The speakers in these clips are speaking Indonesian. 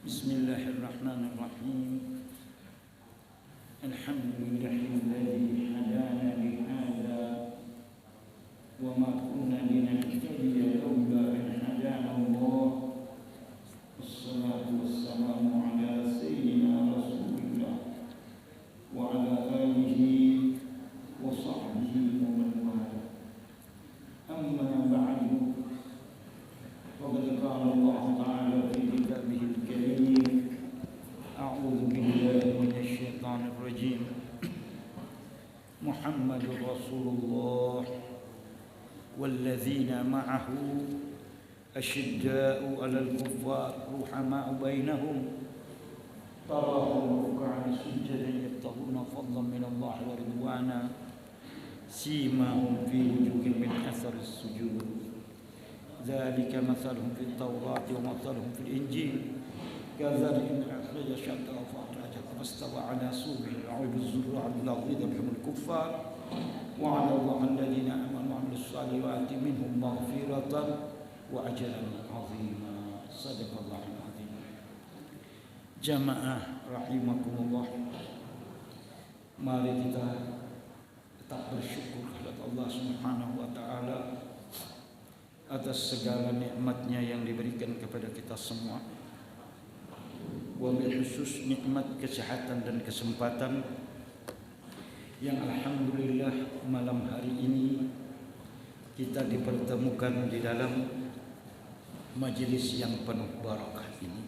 Bismillahirrahmanirrahim. Alhamdulillahilladzi hadana li hadza wa ma kunna linahtadiya laula an hadana Allah. Wassalatu wassalamu ala sayyidina Rasulillah wa ala alihi wa sahbihi wa man wala. Amma ba'du. Faqad qala Allah ta'ala fi kitabihil أعوذ بالله من الشيطان الرجيم. محمد رسول الله والذين معه أشداء على الكفار رحماء بينهم تراهم ركعا سجدا يبتغون فضلا من الله ورضوانا سيماهم في وجوههم من أثر السجود ذلك مثلهم في التوراة ومثلهم في الإنجيل كذلك أخرج شطأه فأخرجه فاستوى على سوقه يعود الزروع ليغيظ بهم الكفار وعلى الله الذين آمنوا وعملوا الصالحات منهم مغفرة وأجرا عظيما. صدق الله العظيم. Jamaah rahimakumullah, mari kita tetap bersyukur kepada Allah Subhanahu wa taala atas segala nikmatnya yang diberikan kepada kita semua. Wabil khusus nikmat kesehatan dan kesempatan yang alhamdulillah malam hari ini kita dipertemukan di dalam majelis yang penuh barakah ini.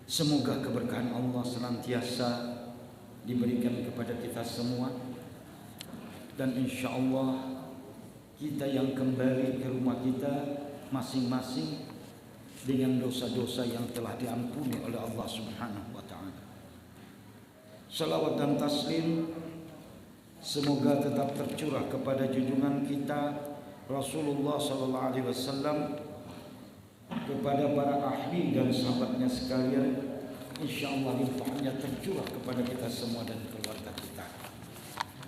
Semoga keberkahan Allah senantiasa diberikan kepada kita semua, dan insya Allah kita yang kembali ke rumah kita masing-masing dengan dosa-dosa yang telah diampuni oleh Allah Subhanahu wa taala. Salawat dan taslim semoga tetap tercurah kepada junjungan kita Rasulullah sallallahu alaihi wasallam, kepada para ahli dan sahabatnya sekalian. Insyaallah limpahnya tercurah kepada kita semua dan keluarga kita.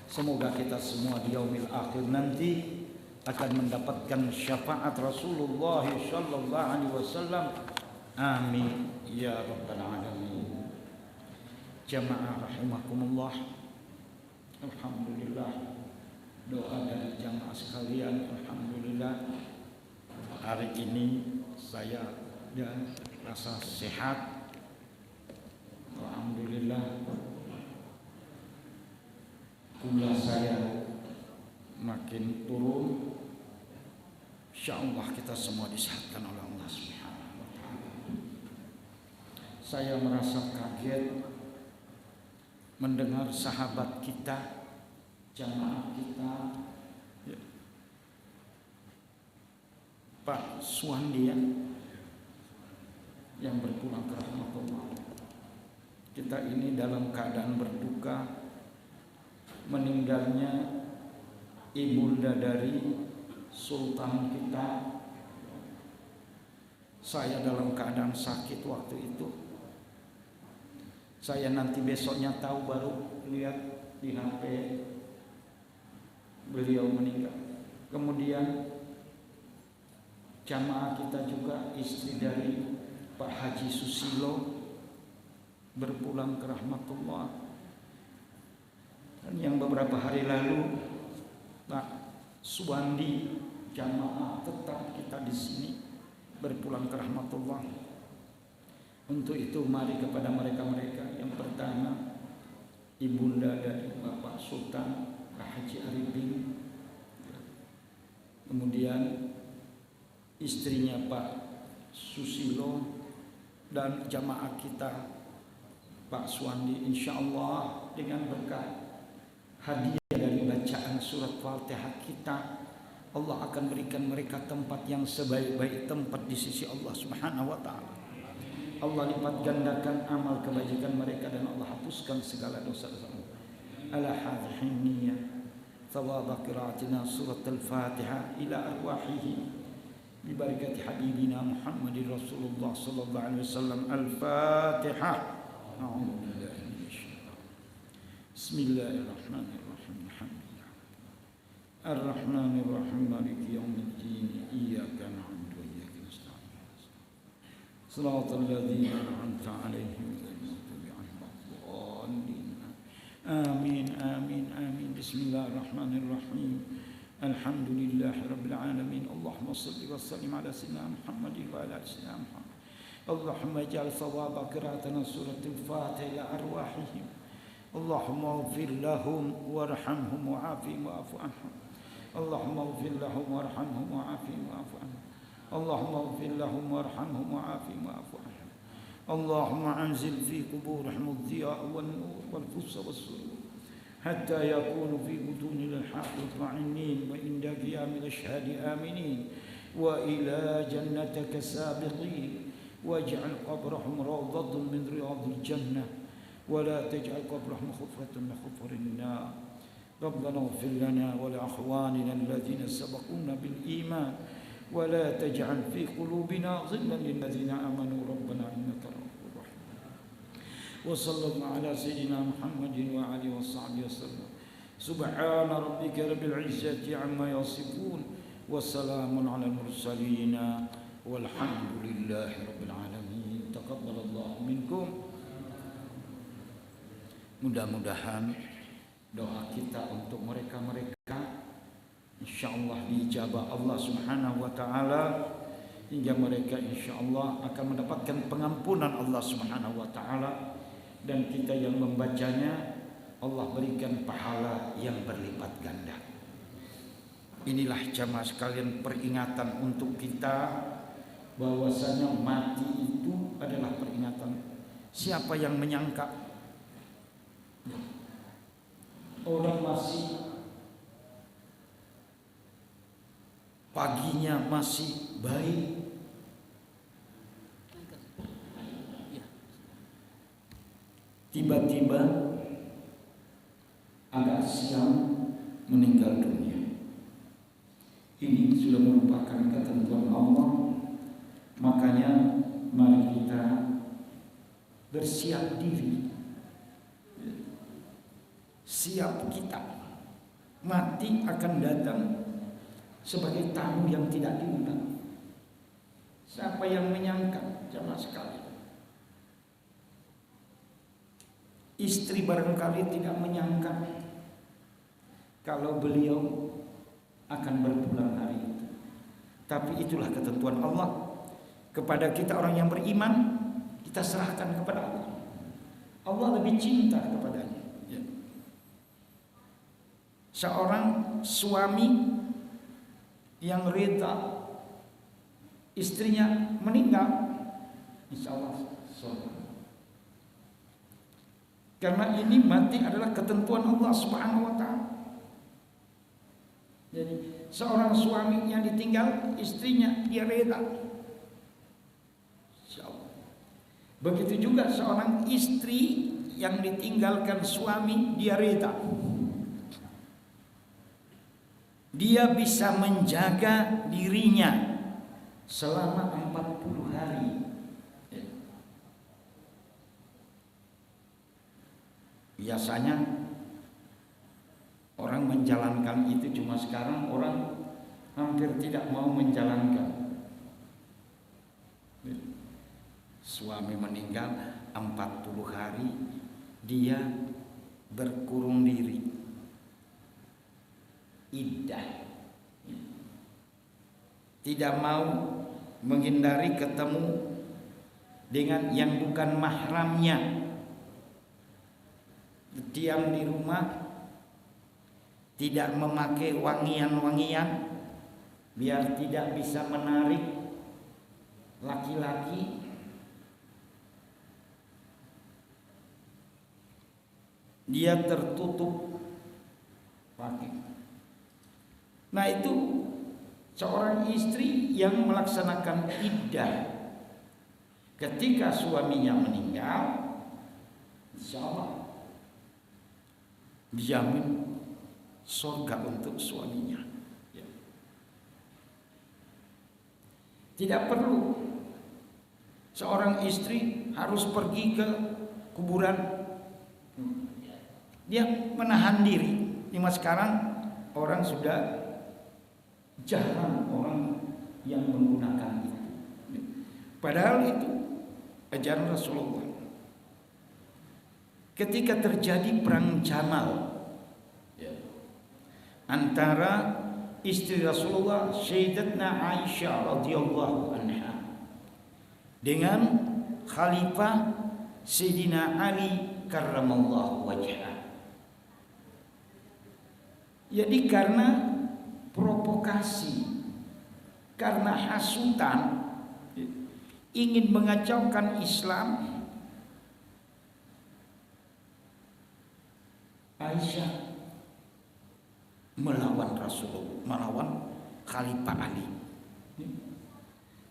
Semoga kita semua di yaumil akhir nanti akan mendapatkan syafaat Rasulullah sallallahu alaihi wasallam. Amin ya rabbal alamin. Jamaah rahimakumullah, alhamdulillah, doa dari jamaah sekalian, alhamdulillah hari ini saya dan rasa sehat, alhamdulillah. Gula saya makin turun. InsyaAllah kita semua disehatkan oleh Allah Subhanahu wa ta'ala. Saya merasa kaget mendengar sahabat kita, jamaah kita, Pak Suwandi yang berpulang ke rahmatullah. Kita ini dalam keadaan berduka meninggalnya ibunda dari sultan kita. Saya dalam keadaan sakit waktu itu. Saya nanti besoknya tahu, baru lihat di HP beliau meninggal. Kemudian jamaah kita juga, istri dari Pak Haji Susilo berpulang ke rahmatullah. Dan yang beberapa hari lalu Pak Suwandi jamaah tetap kita di sini berpulang ke rahmatullah. Untuk itu mari kepada mereka-mereka, yang pertama ibunda dari Bapak Sultan Pak Haji Arifin, kemudian istrinya Pak Susilo, dan jamaah kita Pak Suwandi. InsyaAllah dengan berkat hadiah dari bacaan surat Fatihah kita, Allah akan berikan mereka tempat yang sebaik-baik tempat di sisi Allah Subhanahu wa taala. Allah lipat gandakan amal kebajikan mereka dan Allah hapuskan segala dosa-dosa. Ala hadhihi niyyah thawab qiraatina surat al-Fatihah ila arwahihi bi barakati habibina Muhammadir Rasulullah sallallahu alaihi wasallam. Al-Fatihah. Bismillahirrahmanirrahim. Ar-Rahmanir Rahim Maliki Yaumiddin. Iyyaka na'budu wa iyyaka nasta'in. صراط الذين أنعمت عليهم غير المغضوب عليهم ولا الضالين. آمين آمين آمين. بسم الله الرحمن الرحيم. الحمد لله رب العالمين. اللهم صل وسلم على سيدنا محمد وعلى آل سيدنا محمد. اللهم اجعل ثواب قراءتنا سورة الفاتحة إلى أرواحهم. اللهم اغفر لهم وارحمهم وعافهم واعف عنهم. اللهم اغفر لهم وارحمهم وعافهم واعف عنهم. اللهم اغفر لهم وارحمهم وعافهم واعف عنهم. اللهم انزل في قبورهم الضياء والنور والفس والسرور حتى يكون في بطون الحق مطمئنين وعند قيام الاشهاد امنين والى جنتك سابقين. واجعل قبرهم روضة من رياض الجنة ولا تجعل قبرهم حفرة من حفر النار. ربنا اغفر لنا ولأخواننا الذين سبقونا بالإيمان ولا تجعل في قلوبنا غلا للذين آمنوا ربنا إنك رؤوف رحيم. وصلى الله على سيدنا محمد وعلى آله وصحبه وسلم. سبحان ربك رب العزة عما يصفون وسلام على المرسلين والحمد لله رب العالمين. تقبل الله منكم. Mudah-mudahan doa kita untuk mereka-mereka insyaallah diijabah Allah Subhanahu wa taala, hingga mereka insyaallah akan mendapatkan pengampunan Allah Subhanahu wa taala, dan kita yang membacanya Allah berikan pahala yang berlipat ganda. Inilah jamaah sekalian peringatan untuk kita bahwasanya mati itu adalah peringatan. Siapa yang menyangka orang masih paginya masih baik, tiba-tiba agak siang meninggal dunia. Ini sudah merupakan ketentuan Allah. Makanya mari kita bersiap diri. Siap kita, mati akan datang sebagai tamu yang tidak diundang. Siapa yang menyangka, jamaah sekalian? Istri barangkali tidak menyangka kalau beliau akan berpulang hari itu. Tapi itulah ketentuan Allah. Kepada kita orang yang beriman, kita serahkan kepada Allah. Allah lebih cinta kepadanya. Seorang suami yang rida istrinya meninggal, insya Allah surga. Karena ini mati adalah ketentuan Allah Subhanahu wa taala. Jadi seorang suami yang ditinggal istrinya dia reda. Insya Allah. Begitu juga seorang istri yang ditinggalkan suami dia reda. Dia bisa menjaga dirinya selama 40 hari. Biasanya orang menjalankan itu, cuma sekarang orang hampir tidak mau menjalankan. Suami meninggal 40 hari dia berkurung diri, iddah, tidak mau menghindari ketemu dengan yang bukan mahramnya, diam di rumah, tidak memakai wangian-wangian biar tidak bisa menarik laki-laki. Dia tertutup pakai. Nah itu seorang istri yang melaksanakan iddah ketika suaminya meninggal, insya Allah dijamin surga untuk suaminya. Ya. Tidak perlu seorang istri harus pergi ke kuburan. Dia menahan diri. Cuma sekarang orang sudah jarang orang yang menggunakan itu. Padahal itu ajaran Rasulullah. Ketika terjadi perang Jamal antara istri Rasulullah Sayyidatna Aisyah radhiyallahu anha dengan Khalifah Sayyidina Ali karramallahu wajhah. Jadi karena provokasi, karena hasutan, ingin mengacaukan Islam, Aisyah melawan Rasulullah, melawan Khalifah Ali.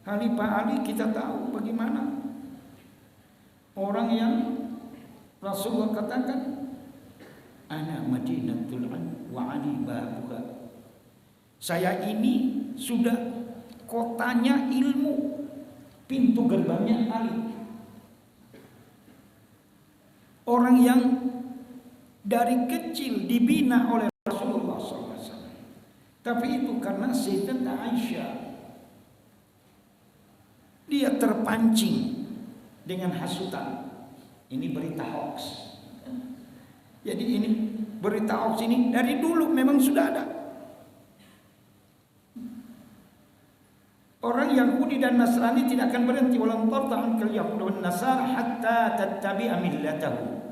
Khalifah Ali kita tahu bagaimana orang yang Rasulullah katakan, ana Madinatul wa Ali babuha. Saya ini sudah kotanya ilmu, pintu gerbangnya Ali. Orang yang dari kecil dibina oleh Rasulullah SAW. Tapi itu karena Sayyidatuna Aisyah, dia terpancing dengan hasutan. Ini berita hoax. Jadi ini berita hoax ini dari dulu memang sudah ada. Orang Yahudi dan Nasrani tidak akan berhenti walam tarda ankal yahud wan nasara hatta tattabi'a millatahu.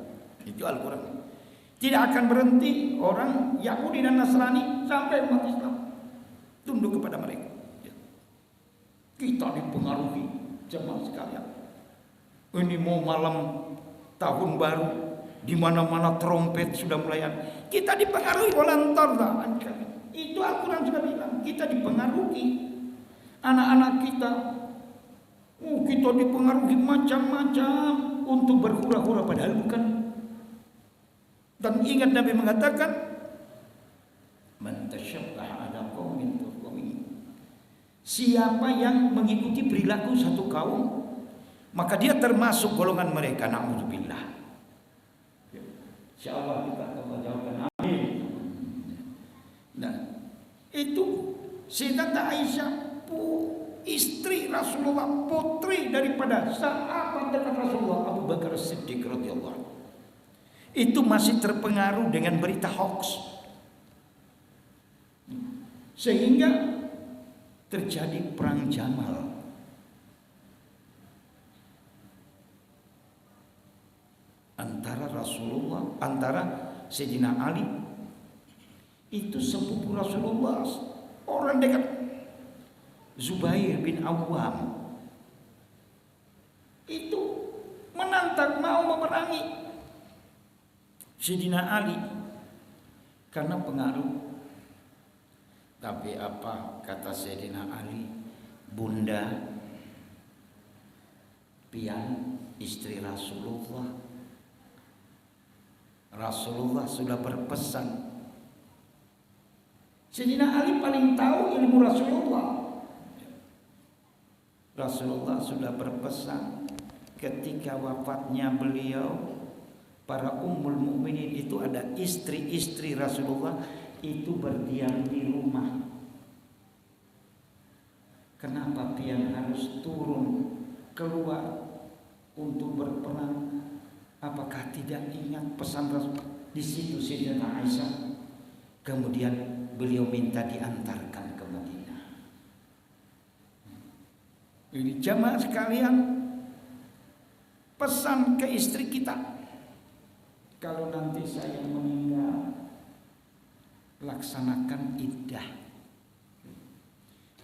Itu Al-Qur'an. Tidak akan berhenti orang Yahudi dan Nasrani sampai umat Islam tunduk kepada mereka. Kita dipengaruhi jemaah sekalian. Ini mau malam tahun baru, di mana-mana trompet sudah mulai. Kita dipengaruhi walan tarda ankal. Itu Al-Qur'an sudah bilang, kita dipengaruhi. Anak-anak kita, kita dipengaruhi macam-macam untuk berhura-hura padahal bukan. Dan ingat Nabi mengatakan, man tasyabbaha ala qaumin fahuwa. Siapa yang mengikuti perilaku satu kaum, maka dia termasuk golongan mereka. Na'udzubillah. Insyaallah kita akan jawabkan amin. Nah, itu Sayyidatuna Aisyah, istri Rasulullah, putri daripada sahabat dekat Rasulullah Abu Bakar As-Siddiq radhiyallahu anhu, itu masih terpengaruh dengan berita hoax, sehingga terjadi perang Jamal. Antara Rasulullah, antara Sayyidina Ali, itu sepupu Rasulullah, orang dekat, Zubair bin Awwam, itu menantang mau memerangi Sayyidina Ali karena pengaruh. Tapi apa kata Sayyidina Ali? Bunda, pian istri Rasulullah, Rasulullah sudah berpesan. Sayyidina Ali paling tahu ilmu Rasulullah. Rasulullah sudah berpesan ketika wafatnya beliau, para ummul mukminin itu ada istri-istri Rasulullah itu berdiam di rumah. Kenapa pian harus turun keluar untuk berperang? Apakah tidak ingat pesan Rasul? Di situ Sayyidatuna Aisyah kemudian beliau minta diantarkan ke Madinah. Ini jamaah sekalian, pesan ke istri kita, kalau nanti saya meninggal, laksanakan iddah.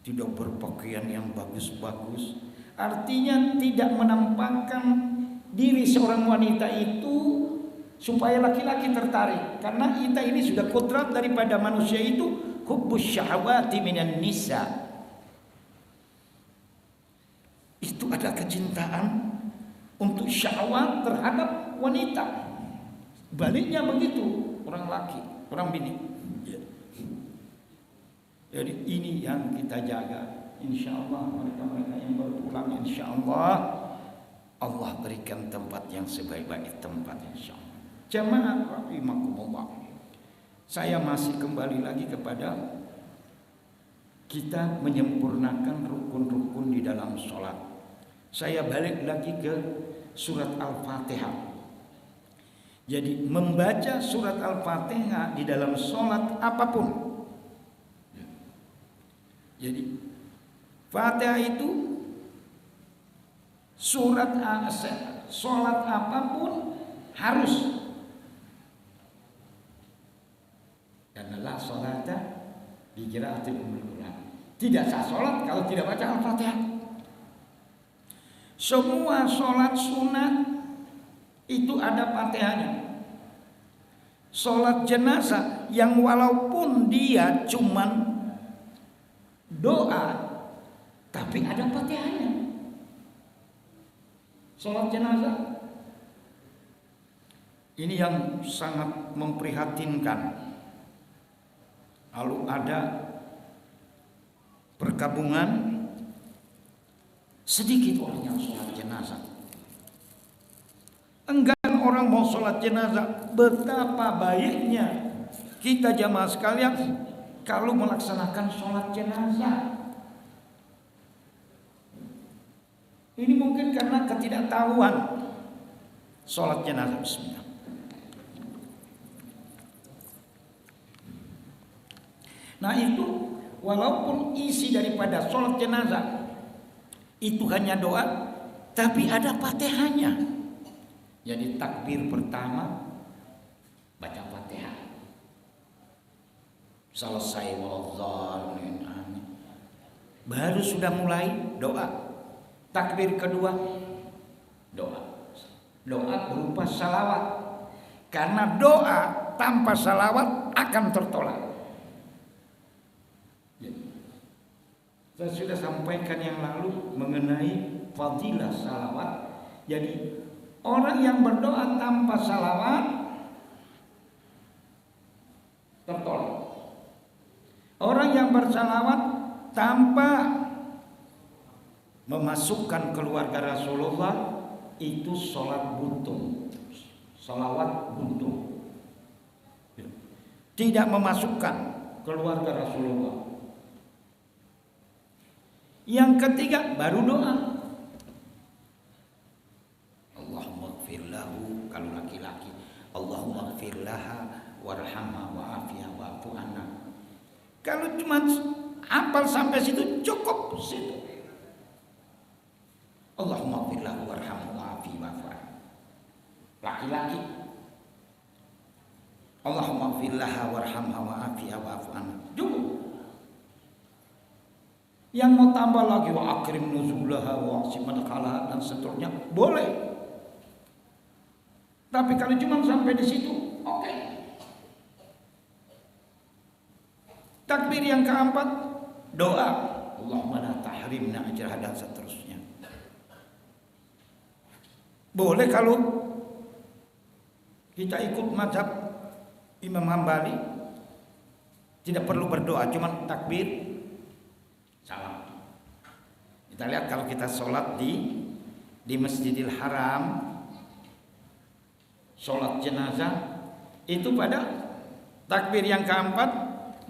Tidak berpakaian yang bagus-bagus, artinya tidak menampakkan diri seorang wanita itu supaya laki-laki tertarik. Karena kita ini sudah kodrat daripada manusia itu hubbus syahwati minan nisa. Itu ada kecintaan untuk syahwat terhadap wanita. Baliknya begitu, orang laki, orang bini. Jadi ini yang kita jaga. Insyaallah mereka-mereka yang berpulang, insyaallah Allah berikan tempat yang sebaik-baik tempat, insyaallah. Jamaah rahimakumullah. Saya masih kembali lagi kepada kita menyempurnakan rukun-rukun di dalam sholat. Saya balik lagi ke surat Al-Fatihah. Jadi membaca surat Al-Fatihah di dalam sholat apapun. Jadi Fatihah itu sholat apapun harus. Karena la sholata bi qiraatil Quran. Tidak sah sholat kalau tidak baca Al-Fatihah. Semua sholat sunat itu ada Fatihahnya. Sholat jenazah yang walaupun dia cuman doa, tapi ada Fatihahnya. Sholat jenazah ini yang sangat memprihatinkan. Lalu ada perkabungan sedikit orang yang sholat jenazah. Enggan orang mau sholat jenazah. Betapa baiknya kita jamaah sekalian kalau melaksanakan sholat jenazah. Ini mungkin karena ketidaktahuan sholat jenazah. Bismillah. Nah itu walaupun isi daripada sholat jenazah itu hanya doa, tapi ada Fatihahnya. Jadi takbir pertama baca Fatihah. Selesai walladzallin amin. Baru sudah mulai doa. Takbir kedua doa. Doa berupa salawat. Karena doa tanpa salawat akan tertolak. Saya sudah sampaikan yang lalu mengenai fadilah salawat. Jadi orang yang berdoa tanpa salawat tertolak. Orang yang bersalawat tanpa memasukkan keluarga Rasulullah itu sholat buntu. Salawat buntu. Tidak memasukkan keluarga Rasulullah. Yang ketiga baru doa. Allahumma ighfir lahu kalau laki-laki. Allahumma ighfir laha warhamha wa'afiha wa'fu anha. Kalau cuma hafal sampai situ cukup situ. Allahumma ighfir lahu warhamha wa'afiha wa'fu anha. Laki-laki. Allahumma ighfir laha warhamha wa'afiha wa'fu anha. Cukup. Yang mau tambah lagi wa akrim nuzulaha wa aqsim madkhalaha dan seterusnya boleh. Tapi kalau cuma sampai di situ, oke. Takbir yang keempat doa, Allahumma la tahrimna ajraha dan seterusnya. Boleh kalau kita ikut mazhab Imam Hambali tidak perlu berdoa, cuma takbir salam. Kita lihat kalau kita sholat di Masjidil Haram, sholat jenazah itu pada takbir yang keempat,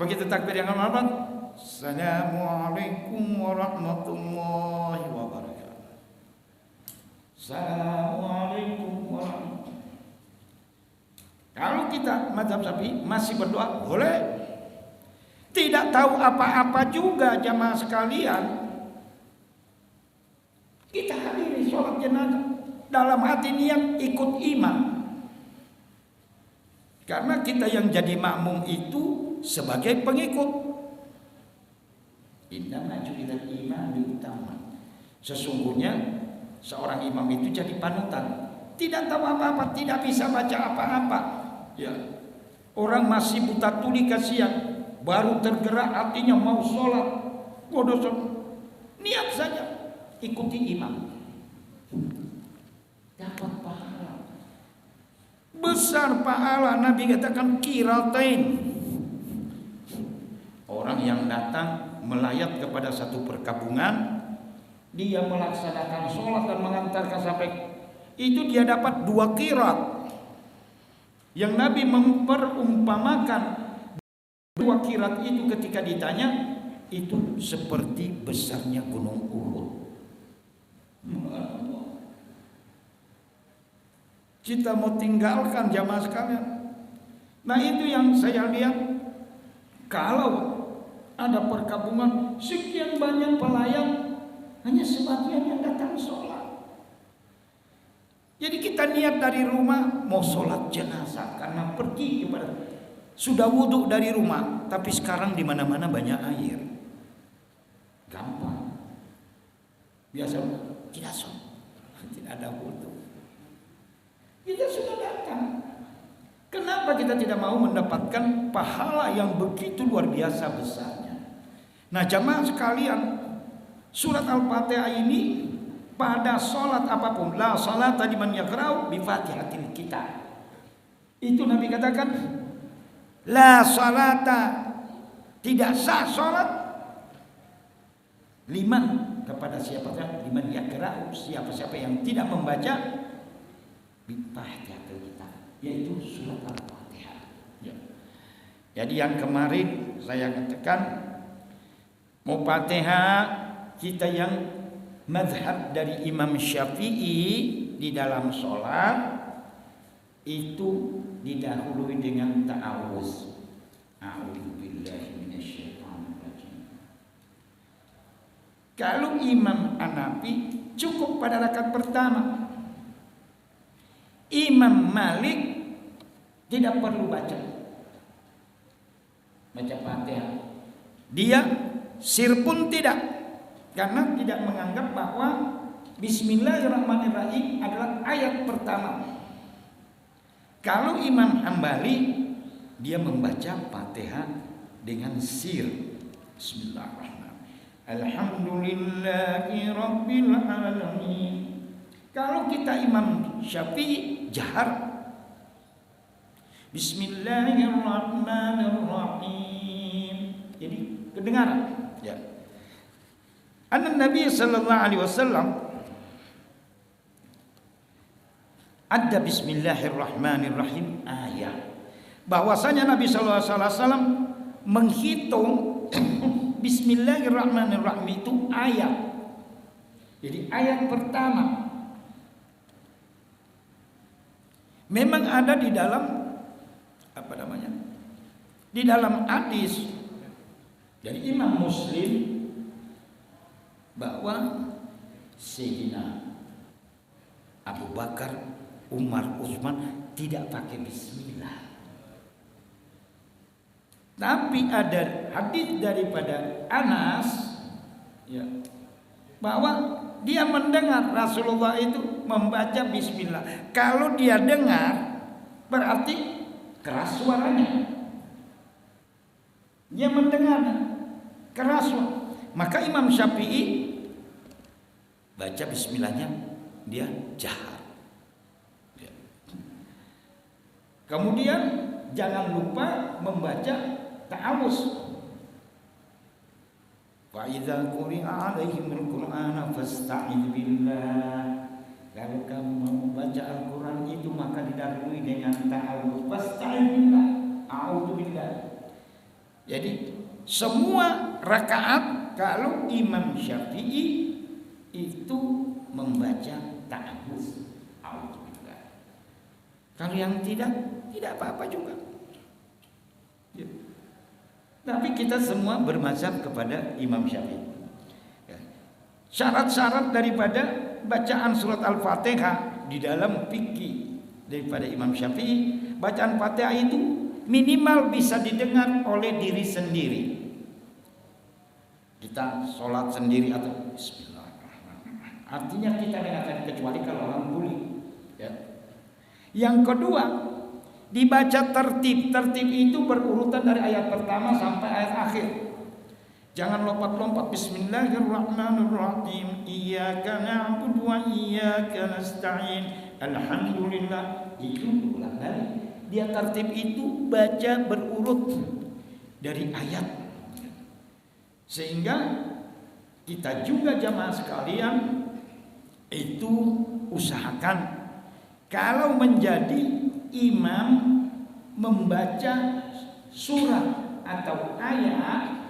begitu takbir yang keempat, Assalamualaikum warahmatullahi wabarakatuh. Assalamualaikum warahmatullahi. Kalau kita mazhab Syafi'i masih berdoa boleh. Tidak tahu apa-apa juga jamaah sekalian, kita hadiri sholat jenazah dalam hati niat ikut imam. Karena kita yang jadi makmum itu sebagai pengikut. Innama ju'ilal imam liutamma. Sesungguhnya seorang imam itu jadi panutan. Tidak tahu apa-apa, tidak bisa baca apa-apa. Ya. Orang masih buta tuli kasihan. Baru tergerak hatinya mau sholat, bodoh, niat saja ikuti imam, dapat pahala besar. Pahala Nabi katakan qiratain. Orang yang datang melayat kepada satu perkabungan, dia melaksanakan sholat dan mengantarkan sampai itu, dia dapat 2 qirat. Yang Nabi memperumpamakan 2 qirat itu ketika ditanya itu seperti besarnya gunung Uhud. Kita mau tinggalkan jamaah sekalian. Nah itu yang saya lihat. Kalau ada perkampungan sekian banyak pelayan, hanya sebagian yang datang sholat. Jadi kita niat dari rumah mau sholat jenazah karena pergi kepada, sudah wudhu dari rumah, tapi sekarang di mana-mana banyak air, gampang. Biasa tidak sholat, tidak ada wudhu. Kita sudah datang. Kenapa kita tidak mau mendapatkan pahala yang begitu luar biasa besarnya? Nah jamaah sekalian, surat Al-Fatihah ini pada sholat apapun, la sholata liman yaqra'u bi Fatihatil Kitab. Itu Nabi katakan, la sholata, tidak sah sholat liman, kepada siapa saja, liman yaqra'u, siapa-siapa yang tidak membaca bi Fatihatil Kitab, yaitu surat Al-Fatihah. Ya. Jadi yang kemarin saya katakan, Mufatihah kita yang mazhab dari Imam Syafi'i di dalam sholat itu didahului dengan ta'awuz. A'udzubillahi minasyaitonirrajim. Kalau Imam Hanafi cukup pada rakaat pertama. Imam Malik tidak perlu baca Fatihah. Dia sir pun tidak, karena tidak menganggap bahwa Bismillahirrahmanirrahim adalah ayat pertama. Kalau Imam Hambali dia membaca Fatihah dengan sir. Bismillahirrahmanirrahim. Alhamdulillahirabbil alamin. Kalau kita Imam Syafi'i jahar. Bismillahirrahmanirrahim. Jadi kedengaran. Ya. Nabi sallallahu alaihi wasallam ada Bismillahirrahmanirrahim ayat. Bahwasanya Nabi sallallahu alaihi wasallam menghitung Bismillahirrahmanirrahim itu ayat. Jadi ayat pertama. Memang ada di dalam di dalam hadis dari Imam Muslim bahwa Sayyidina Abu Bakar, Umar, Utsman tidak pakai bismillah. Tapi ada hadis daripada Anas ya, bahwa dia mendengar Rasulullah itu membaca bismillah. Kalau dia dengar berarti keras suaranya. Dia mendengar keras. Maka Imam Syafi'i baca bismillahnya dia jahar. Ya. Kemudian jangan lupa membaca ta'awuz. Wa idza quri'a 'alaihimul Qur'ana fasta'idz billah. Kalau kamu mau membaca Al-Qur'an itu maka didahului dengan ta'awuz. Fasta'idz billah. A'udzu billah. Jadi semua rakaat kalau Imam Syafi'i itu membaca ta'awuz. A'udzu billah. Kalau yang tidak apa-apa juga. Ya. Tapi kita semua bermazhab kepada Imam Syafi'i. Ya. Syarat-syarat daripada bacaan surat Al-Fatihah di dalam fikih daripada Imam Syafi'i, bacaan Fatihah itu minimal bisa didengar oleh diri sendiri. Kita sholat sendiri atau Bismillahirrahmanirrahim. Artinya kita dengarkan, kecuali kalau orang tuli. Ya. Yang kedua, dibaca tertib. Tertib itu berurutan dari ayat pertama sampai ayat akhir. Jangan lompat-lompat. Bismillahirrahmanirrahim. Iyyaka na'budu wa iyyaka nasta'in. Alhamdulillah. Itu ulang kali. Dia tertib itu baca berurut dari ayat. Sehingga kita juga jamaah sekalian itu usahakan kalau menjadi imam membaca surat atau ayat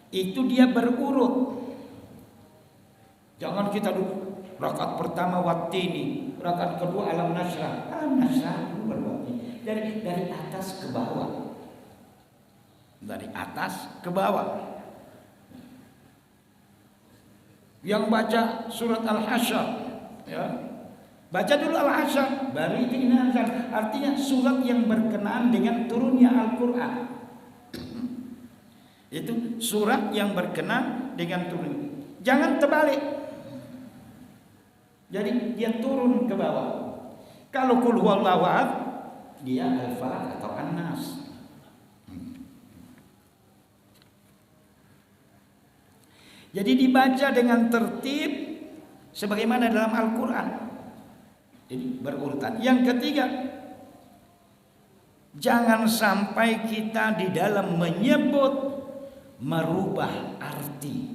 itu dia berurut. Jangan kita dulu Rakaat pertama wattini, rakaat kedua alam nasrah. Alam nasrah dulu baru wattini. Dari atas ke bawah. Dari atas ke bawah. Yang baca surat Al-Hasyr, ya. Baca dulu Al-Hasyr, baru itu Inna-Anzalnahu. Artinya surat yang berkenaan dengan turunnya Al-Qur'an. Itu surat yang berkenaan dengan turun. Jangan terbalik. Jadi dia turun ke bawah. Kalau qul huwallahu ahad, dia Al-Falaq atau An-Nas. Jadi dibaca dengan tertib sebagaimana dalam Al-Qur'an. Jadi berurutan. Yang ketiga, jangan sampai kita di dalam menyebut merubah arti.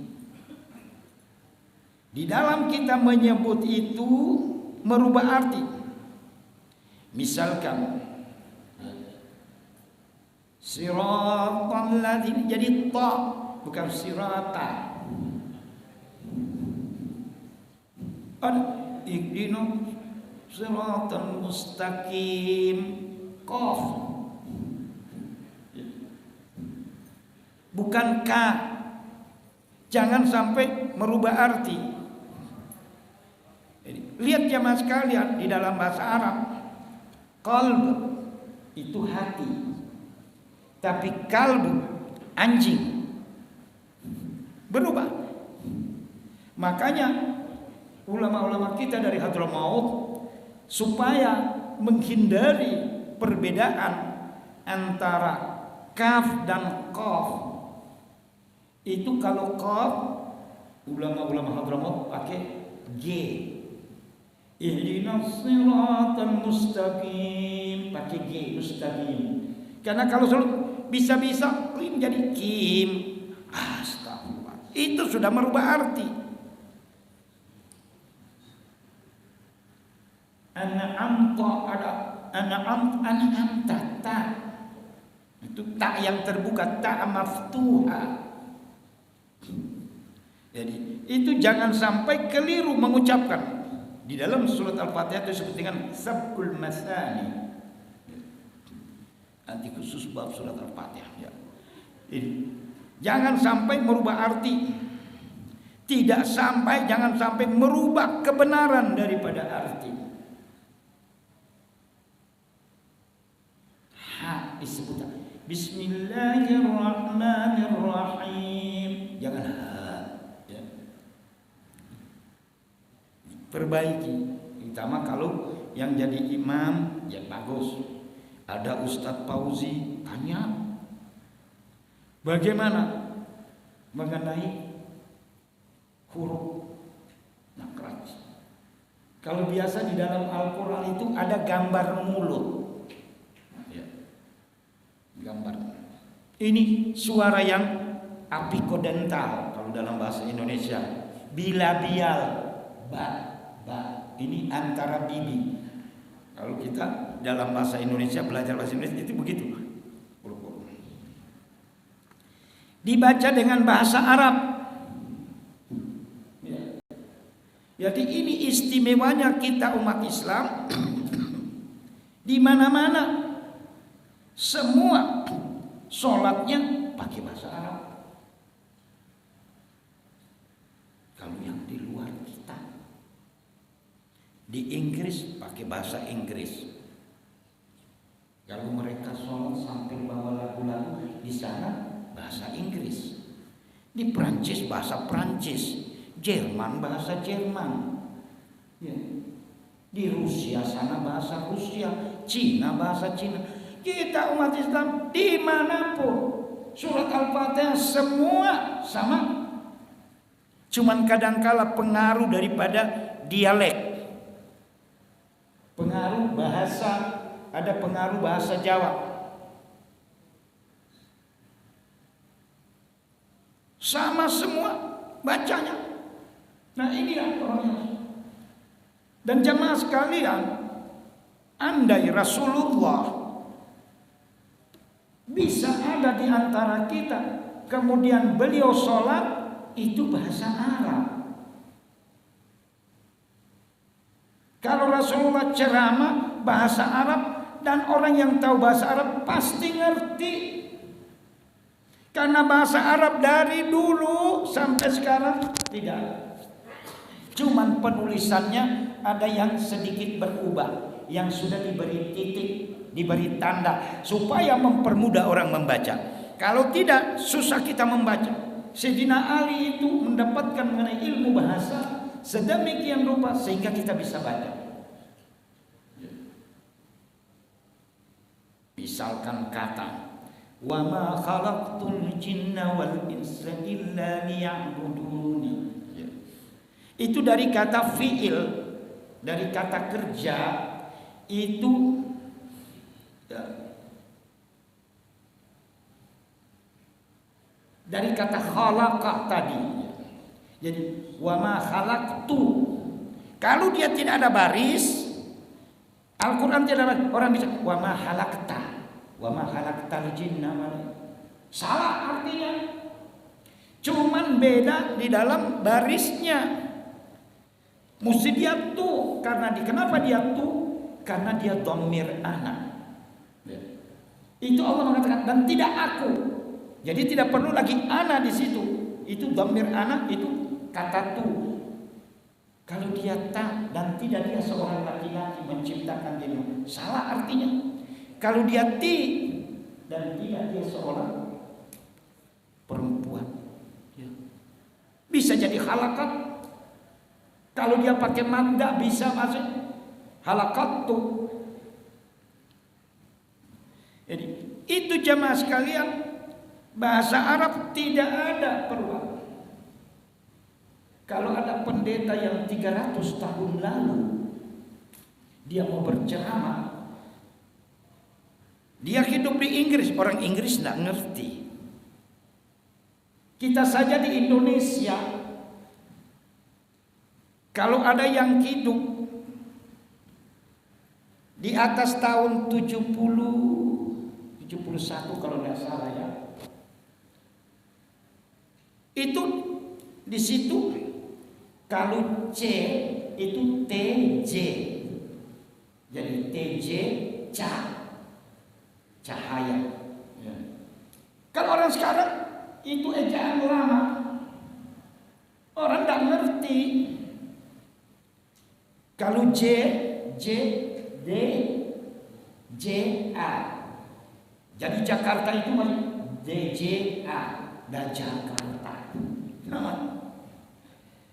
Di dalam kita menyebut itu merubah arti. Misalkan siratal ladzina, jadi ta bukan sirata. Ihdina siratal mustaqim, qaf. Bukan ka. Jangan sampai merubah arti. Lihat jemaah sekalian, di dalam bahasa Arab qalb itu hati, tapi kalb anjing berubah. Makanya ulama-ulama kita dari Hadramaut supaya menghindari perbedaan antara kaf dan qaf, itu kalau qaf ulama-ulama Hadramaut pakai G. Ihdinas siratal mustaqim, pakai G, mustaqim. Karena kalau bisa-bisa menjadi kim. Astagfirullah. Itu sudah merubah arti. An'amta ada an'amta ta. Itu tak yang terbuka, tak maftuha. Jadi itu jangan sampai keliru mengucapkan. Di dalam surat Al-Fatihah itu disebut dengan sabqul masani. Nanti khusus bab surat Al-Fatihah ya. Ini jangan sampai merubah arti. Jangan sampai merubah kebenaran daripada arti. Ha disebut Bismillahirrahmanirrahim. Jangan ha. Perbaiki, terutama kalau yang jadi imam ya bagus. Ada Ustadz Fauzi, tanya bagaimana mengenai huruf nakrat. Kalau biasa di dalam Al-Quran itu ada gambar mulut, ya. Gambar ini suara yang apikodental kalau dalam bahasa Indonesia, bilabial, ba. Ini antara bibi. Kalau kita dalam bahasa Indonesia, belajar bahasa Indonesia itu begitu. Dibaca dengan bahasa Arab. Jadi ini istimewanya kita umat Islam. Di mana-mana semua sholatnya pakai bahasa Arab. Kalau yang di luar kita, di Inggris pakai bahasa Inggris. Kalau mereka sholat sampai bawa lagu-lagu, di sana bahasa Inggris. Di Prancis bahasa Prancis, Jerman bahasa Jerman. Ya. Di Rusia sana bahasa Rusia, Cina bahasa Cina. Kita umat Islam dimanapun surat Al-Fatihah semua sama. Cuman kadangkala pengaruh daripada dialek. Pengaruh bahasa, ada pengaruh bahasa Jawa. Sama semua bacanya. Nah inilah orangnya. Dan jamaah sekalian, andai Rasulullah bisa ada di antara kita, kemudian beliau sholat, itu bahasa Arab. Kalau Rasulullah ceramah bahasa Arab, dan orang yang tahu bahasa Arab pasti ngerti. Karena bahasa Arab dari dulu sampai sekarang tidak ada. Cuman penulisannya ada yang sedikit berubah, yang sudah diberi titik, diberi tanda supaya mempermudah orang membaca. Kalau tidak, susah kita membaca. Sayyidina Ali itu mendapatkan mengenai ilmu bahasa sedemikian rupa sehingga kita bisa baca. Misalkan kata wa ma khalaqtul jinna wal insa illa liya'budun. Itu dari kata fi'il, dari kata kerja itu dari kata khalaqa tadi. Jadi wa ma khalaqtu. Kalau dia tidak ada baris, Al-Qur'an tidak ada, orang bisa wa ma khalaqta. Wa ma khalaqtal jinna wal. Salah artinya. Cuman beda di dalam barisnya. Mesti dia tu, karena kenapa dia tu? Karena dia dhamir ana. Itu Allah mengatakan dan tidak aku. Jadi tidak perlu lagi ana di situ. Itu dhamir ana, itu kata tu. Kalau dia ta dan tidak dia seorang laki-laki menciptakan dirinya, salah artinya. Kalau dia ti dan tidak dia seorang perempuan, bisa jadi halakat. Kalau dia pakai manda bisa masuk halakat tu. Jadi itu jamaah sekalian, bahasa Arab tidak ada perubahan. Kalau ada pendeta yang 300 tahun lalu dia mau berceramah, dia hidup di Inggris, orang Inggris tidak ngerti. Kita saja di Indonesia, kalau ada yang hidup di atas tahun 70, 71 kalau tidak salah ya, itu di situ kalau C itu TJ, jadi TJ cahaya. Ya. Kalau orang sekarang itu ejaan lama, orang tidak ngerti. Kalau J, D, J, A. Jadi Jakarta itu DJA dan Jakarta. Nama.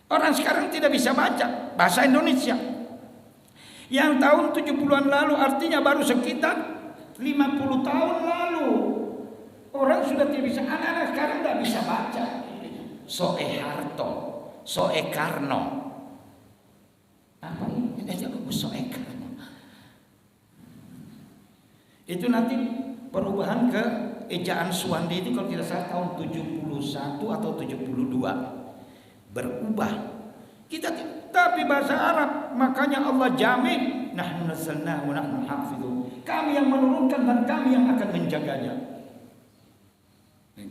Orang sekarang tidak bisa baca bahasa Indonesia. Yang tahun 70-an lalu artinya baru sekitar 50 tahun lalu. Orang sudah tidak bisa, anak-anak sekarang tidak bisa baca. Soeharto, Soekarno. Apa ini? Soekarno. Itu nanti perubahan ke ejaan Suwandi itu kalau tidak salah tahun 71 atau 72 berubah. Kita tapi bahasa Arab, makanya Allah jamin nahnu nazzalna wa nahnu hafizun. Kami yang menurunkan dan kami yang akan menjaganya.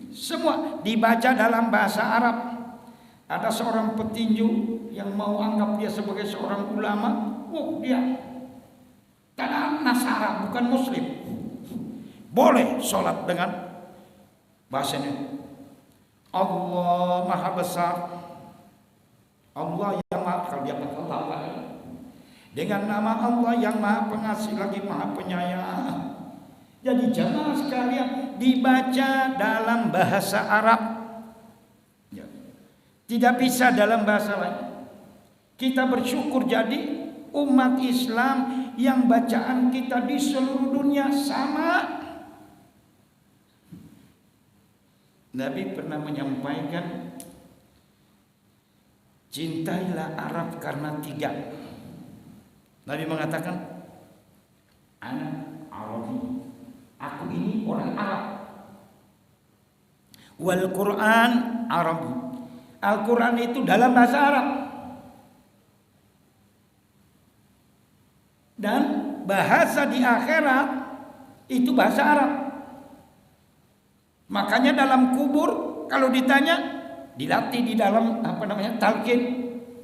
Semua dibaca dalam bahasa Arab. Ada seorang petinju yang mau anggap dia sebagai seorang ulama, dia karena Nasara bukan Muslim. Boleh sholat dengan bahasanya Allah Maha Besar, Allah yang Maha, kalau dia pakai Allah dengan nama Allah yang Maha Pengasih lagi Maha Penyayang. Jadi jamaah sekalian, dibaca dalam bahasa Arab, tidak bisa dalam bahasa lain. Kita bersyukur jadi umat Islam yang bacaan kita di seluruh dunia sama. Nabi pernah menyampaikan, cintailah Arab karena 3. Nabi mengatakan, ana Arabi, aku ini orang Arab. Wal Quran Arabi, Al-Quran itu dalam bahasa Arab. Dan bahasa di akhirat itu bahasa Arab. Makanya dalam kubur kalau ditanya, dilatih di dalam talqin,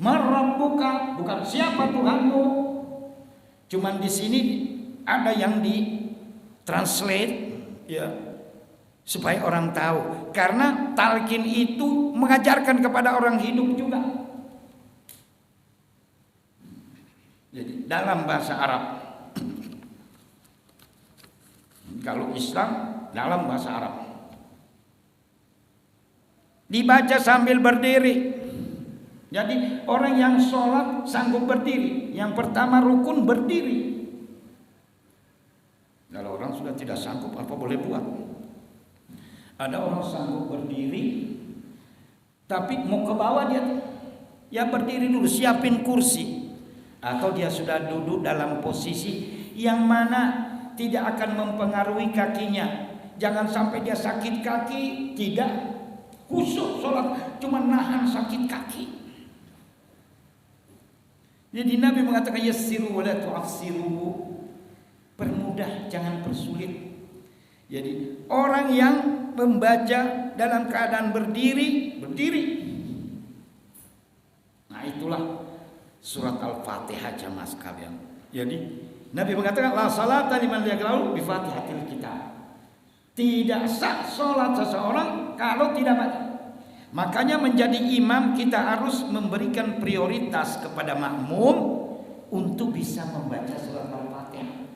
"Man rabbuka?" Bukan siapa Tuhanmu, Cuman di sini ada yang di translate ya supaya orang tahu, karena talqin itu mengajarkan kepada orang hidup juga. Jadi dalam bahasa Arab, kalau Islam dalam bahasa Arab dibaca sambil berdiri. Jadi orang yang sholat sanggup berdiri, yang pertama rukun berdiri. Kalau orang sudah tidak sanggup, apa boleh buat? Ada orang sanggup berdiri, tapi mau ke bawah dia, ya berdiri dulu, siapin kursi, atau dia sudah duduk dalam posisi yang mana tidak akan mempengaruhi kakinya. Jangan sampai dia sakit kaki, tidak khusyuk sholat, cuma nahan sakit kaki. Jadi Nabi mengatakan yassiru wa la tu'assiru, permudah jangan persulit. Jadi orang yang membaca dalam keadaan berdiri. Nah itulah surat Al-Fatihah jamaah sekalian. Jadi Nabi mengatakan la salata liman la yaqra'u bi Fatihatil Kitab. Tidak sah salat seseorang kalau tidak baca. Makanya menjadi imam kita harus memberikan prioritas kepada makmum untuk bisa membaca surat Al-Fatihah.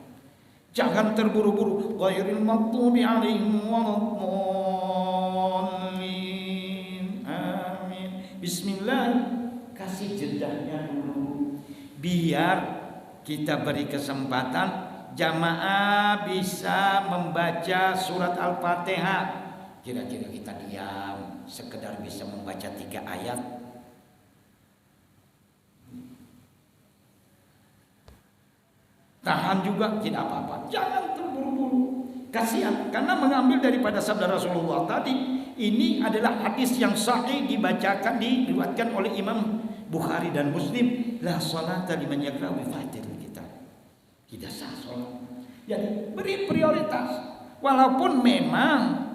Jangan terburu-buru. Ghairil maghdubi 'alaihim waladdallin. Amin. Bismillah. Kasih jedahnya dulu. Biar kita beri kesempatan jamaah bisa membaca surat Al-Fatihah. Kira-kira kita diam sekedar bisa membaca 3 ayat. Tahan juga tidak apa-apa. Jangan terburu-buru. Kasihan karena mengambil daripada sabda Rasulullah tadi. Ini adalah hadis yang sahih dibacakan, diriwayatkan oleh Imam Bukhari dan Muslim. La salata liman yaqra'u bi Fatihatil Kitab. Tidak sah salat. Jadi beri prioritas. Walaupun memang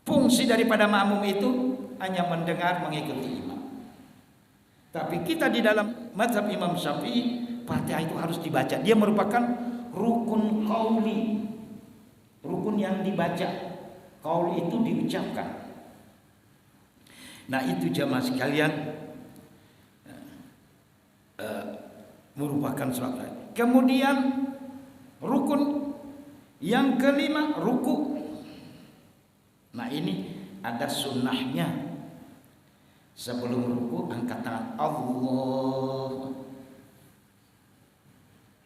fungsi daripada makmum itu hanya mendengar, mengikuti imam. Tapi kita di dalam mazhab Imam Syafi'i, Fatihah itu harus dibaca. Dia merupakan rukun qauli, rukun yang dibaca. Qaul itu diucapkan. Nah itu jamaah sekalian merupakan surat. Kemudian rukun yang kelima, ruku. Nah ini ada sunnahnya. Sebelum ruku angkat tangan Allah.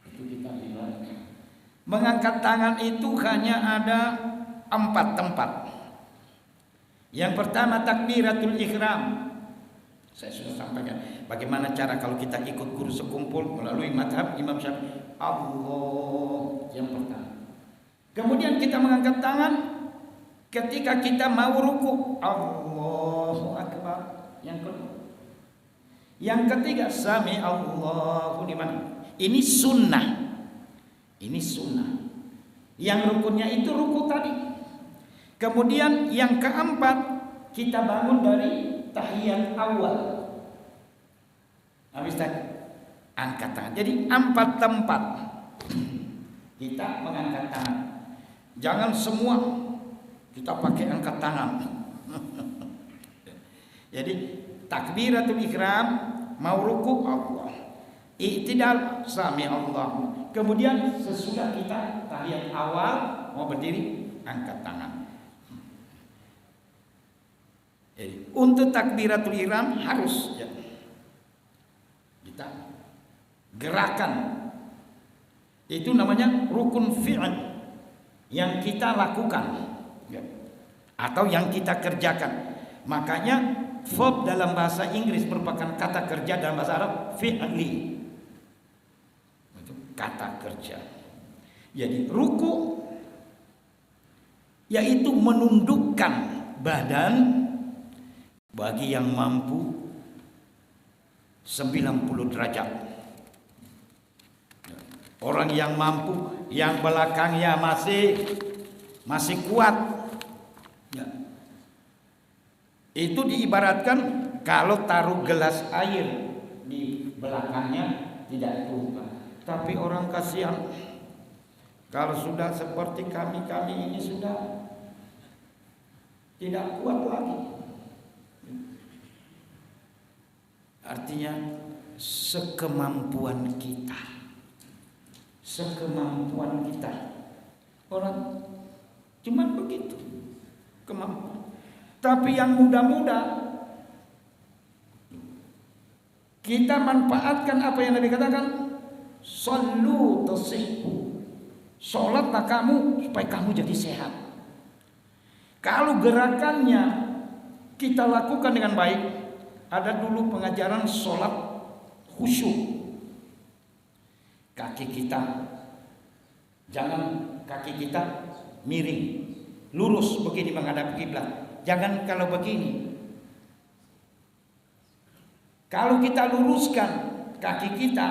Itu kita bilang. Mengangkat tangan itu hanya ada 4 tempat. Yang pertama takbiratul ihram. Saya sudah sampaikan bagaimana cara kalau kita ikut guru sekumpul melalui mazhab Imam Syafi'i. Allah yang pertama. Kemudian kita mengangkat tangan ketika kita mau ruku, Allahu Akbar. Yang kedua. Yang ketiga, sami Allahu liman. Ini sunnah. Ini sunnah. Yang rukunnya itu ruku tadi. Kemudian yang keempat, kita bangun dari tahiyat awal. Habis tadi angkat tangan. Jadi 4 tempat kita mengangkat tangan. Jangan semua kita pakai angkat tangan. Jadi takbiratul ihram, mau ruku Allah, i'tidal sami Allah. Kemudian sesudah kita tahiyat awal mau berdiri, angkat tangan. Jadi untuk takbiratul ihram harus ya, kita gerakan. Itu namanya rukun fi'il yang kita lakukan ya, atau yang kita kerjakan. Makanya verb dalam bahasa Inggris merupakan kata kerja dalam bahasa Arab fi'li. Itu kata kerja. Jadi ruku yaitu menundukkan badan bagi yang mampu 90 derajat. Orang yang mampu, yang belakangnya masih kuat. Ya. Itu diibaratkan kalau taruh gelas air di belakangnya tidak tumpah. Tapi orang kasihan, kalau sudah seperti kami ini sudah tidak kuat lagi. Artinya sekemampuan kita. Sekemampuan kita. Orang cuman begitu kemampuan. Tapi yang muda-muda kita manfaatkan apa yang Nabi katakan, sallu tasihhu. Salatlah kamu supaya kamu jadi sehat. Kalau gerakannya kita lakukan dengan baik, ada dulu pengajaran salat khusyuk. Kaki kita jangan kaki kita miring, lurus begini menghadap kiblat. Jangan kalau begini. Kalau kita luruskan kaki kita,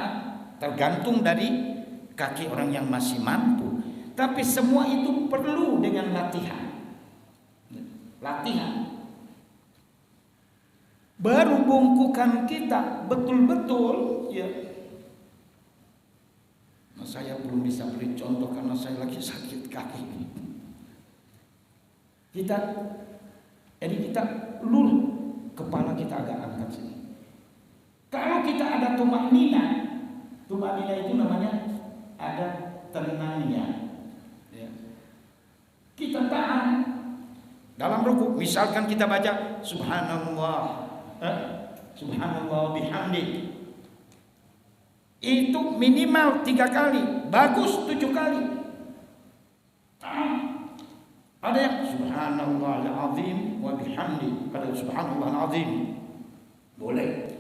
tergantung dari kaki orang yang masih mampu. Tapi semua itu perlu dengan latihan. Latihan. Baru bungkukan kita betul-betul ya. Nah, saya belum bisa beri contoh karena saya lagi sakit kaki. Jadi kita lurus, kepala kita agak angkat sini. Kalau kita ada tumaknina itu namanya ada tenangnya. Ya. Kita tahan dalam ruku. Misalkan kita baca Subhanallah, Subhanallah bihamdi. Itu minimal 3 kali, bagus 7 kali. Ada yang Subhanallahal azim wa bihamdi, ada Subhanallahal azim. Boleh.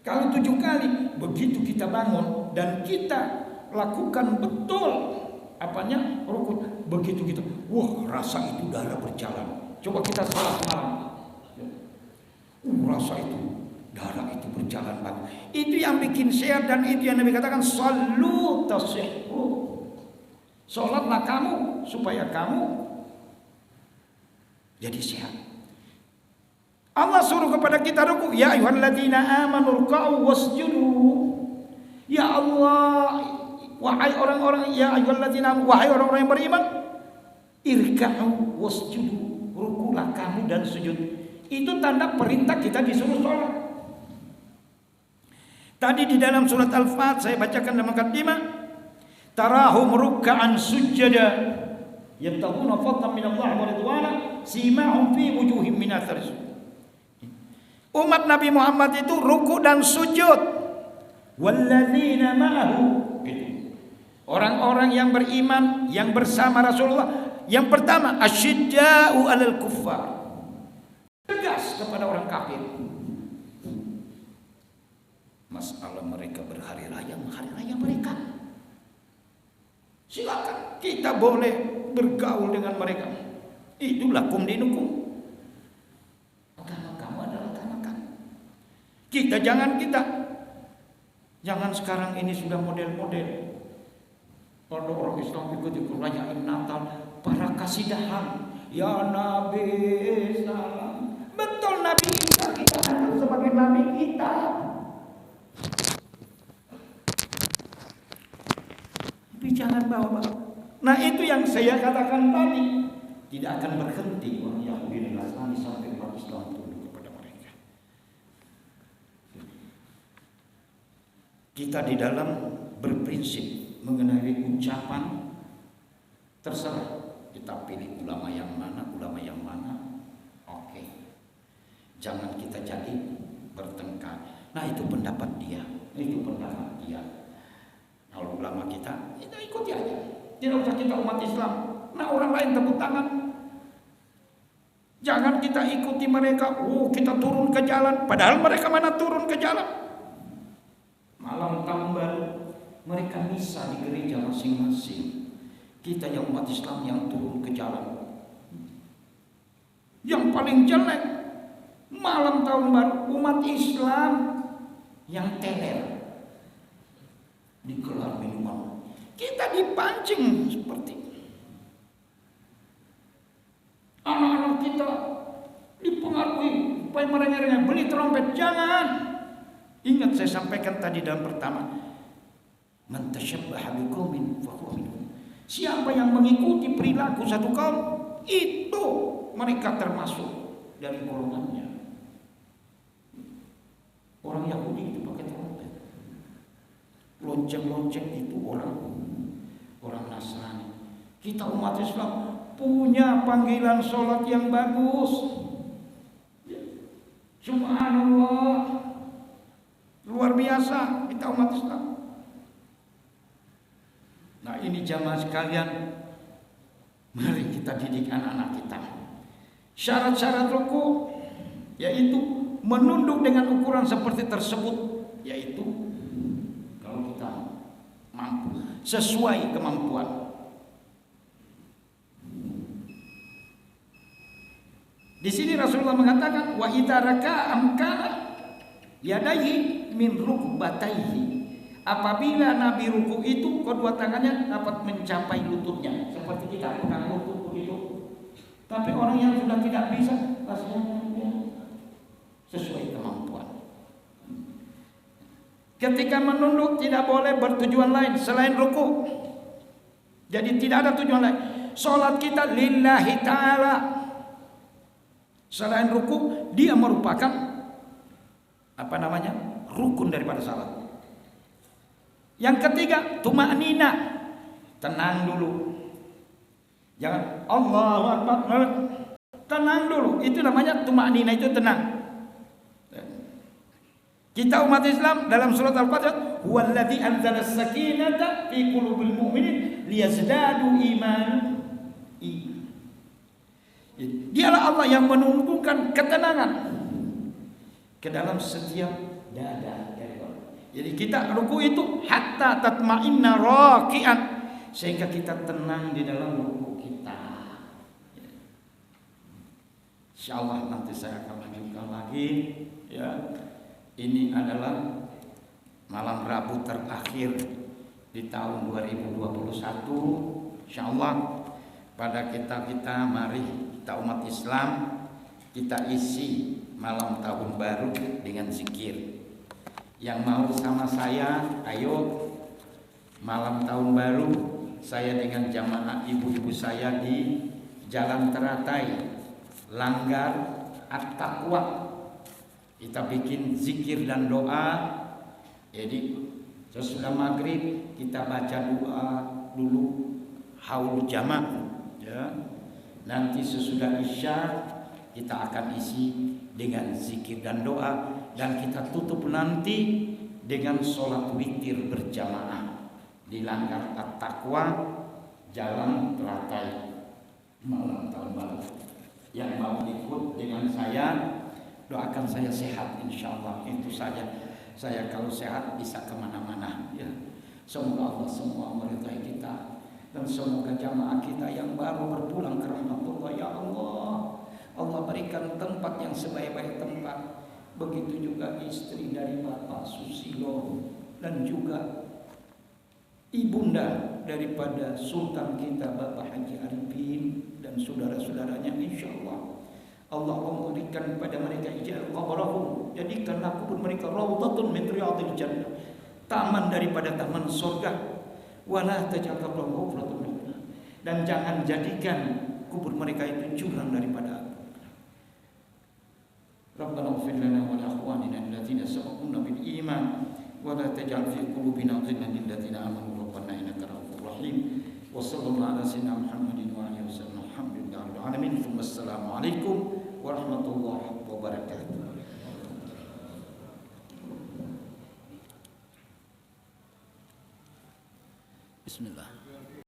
Kalau 7 kali, begitu kita bangun dan kita lakukan betul apanya rukun, begitu kita, wah rasa itu darah berjalan. Coba kita salat malam, rasa itu darah itu berjalan bagus. Itu yang bikin sehat dan itu yang Nabi katakan sallu tasihhu. Salatlah kamu supaya kamu jadi sehat. Allah suruh kepada kita ruku, ya ayyuhalladzina amanu ruk'u wasjudu. Ya Allah, wahai orang-orang, ya ayyuhalladzina, wahai orang-orang yang beriman, irka'u wasjudu, rukulah kamu dan sujud. Itu tanda perintah kita disuruh sholat. Tadi di dalam surat Al-Fat saya bacakan dalam muqaddimah, tarahum ruk'an sujada yabtaghuna fadlan minallahi wa ridwana simahum fi wujuhihim min athari sujud. Umat Nabi Muhammad itu ruku dan sujud. Walladzina ma'ahu. Orang-orang yang beriman yang bersama Rasulullah. Yang pertama, asyidda'u 'alal kuffar. Tegas kepada orang kafir. Masalah mereka berhari raya mereka. Silakan, kita boleh bergaul dengan mereka. Itulah lakum dinukum. Jangan sekarang ini sudah model-model. Pada orang Islam ikut rayain Natal, para kasidahan, ya Nabi salam. Betul Nabi kita anggap sebagai Nabi kita. Tapi jangan bawa. Nah itu yang saya katakan tadi, tidak akan berhenti orang Yahudi dan Nasrani sampai umat Islam tunduk kepada mereka. Kita di dalam berprinsip mengenai ucapan terserah kita pilih ulama yang mana, oke. Jangan kita jadi bertengkar. Nah itu pendapat dia. Kalau ulama kita ikuti aja. Tidak usah kita umat Islam. Nah orang lain tepuk tangan. Jangan kita ikuti mereka. Kita turun ke jalan. Padahal mereka mana turun ke jalan. Malam tahun baru mereka misa di gereja masing-masing. Kita yang umat Islam yang turun ke jalan. Yang paling jelek malam tahun baru umat Islam yang teler digelar minuman. Kita dipancing seperti anak-anak kita dipengaruhi supaya mereka beli trompet. Jangan. Ingat saya sampaikan tadi dalam pertama, Man tasyabbaha biqaumin fahuwa minhum. Siapa yang mengikuti perilaku satu kaum, itu mereka termasuk dari golongannya. Orang Yahudi itu pakai trompet, lonceng-lonceng itu orang Nasrani. Kita umat Islam punya panggilan sholat yang bagus. Subhanallah, luar biasa kita umat Islam. Nah ini jamaah sekalian, mari kita didik anak-anak kita. Syarat-syarat ruku yaitu menunduk dengan ukuran seperti tersebut, yaitu kalau kita mampu sesuai kemampuan. Di sini Rasulullah mengatakan wa idza raka'a amkana yadayhi min rukbatayhi. Apabila Nabi ruku itu kedua tangannya dapat mencapai lututnya, seperti kita pegang lutut begitu. Tapi orang yang sudah tidak bisa, rasanya sesuai kemampuan. Ketika menunduk tidak boleh bertujuan lain selain ruku. Jadi tidak ada tujuan lain. Salat kita lillahi ta'ala. Selain ruku, dia merupakan rukun daripada salat. Yang ketiga, tuma'nina, tenang dulu. Jangan Allahu Akbar, tenang dulu. Itu namanya tuma'nina, itu tenang. Kita umat Islam dalam surat Al-Fatihah, huwallazi anzala as-sakinata fi qulubil mu'minin liyazdadu imanan. Dialah Allah yang menumbuhkan ketenangan ke dalam setiap dada. Jadi kita ruku itu hatta tatma'inna raki'an, sehingga kita tenang di dalam ruku kita. Insyaallah nanti saya akan lanjutkan lagi ya. Ini adalah malam Rabu terakhir di tahun 2021. Insyaallah pada kita mari kita umat Islam kita isi malam tahun baru dengan zikir. Yang mau sama saya, ayo malam tahun baru saya dengan jamaah ibu-ibu saya di Jalan Teratai, Langgar At-Taqwa. Kita bikin zikir dan doa. Jadi sesudah maghrib kita baca doa dulu haul jama' ya. Nanti sesudah isya kita akan isi dengan zikir dan doa, dan kita tutup nanti dengan sholat witir berjamaah di Langgar At-Taqwa, Jalan Teratai, malam tahun baru. Yang mau ikut dengan saya, doakan saya sehat, insya Allah. Itu saja. Saya kalau sehat bisa kemana-mana ya. Semoga Allah semua meridai kita, dan semoga jamaah kita yang baru berpulang ke rahmatullah ya Allah, Allah berikan tempat yang sebaik-baik tempat. Begitu juga istri dari Bapak Susilo, dan juga ibunda daripada Sultan kita Bapak Haji Arifin, dan saudara-saudaranya. Insya Allah Allah memberikan kepada mereka ijazah qabrahum, jadikanlah kubur mereka raudhatun min riyadil jannah, taman daripada taman surga. Wala taj'al qabrahum hufratun min nar, dan jangan jadikan kubur mereka itu jurang daripada api. Rabbana ighfir lana wa li ikhwanina alladziina sabaquna bil iman wa la taj'al fi qulubina ghillan lil ladziina aamanu rabbana innaka ra'ufur rahim. Wa sallallahu ala sayyidina Muhammadin wa alihi wasallam. Alhamdulillahil alamin. Wassalamualaikum warahmatullahi wabarakatuh. Bismillah.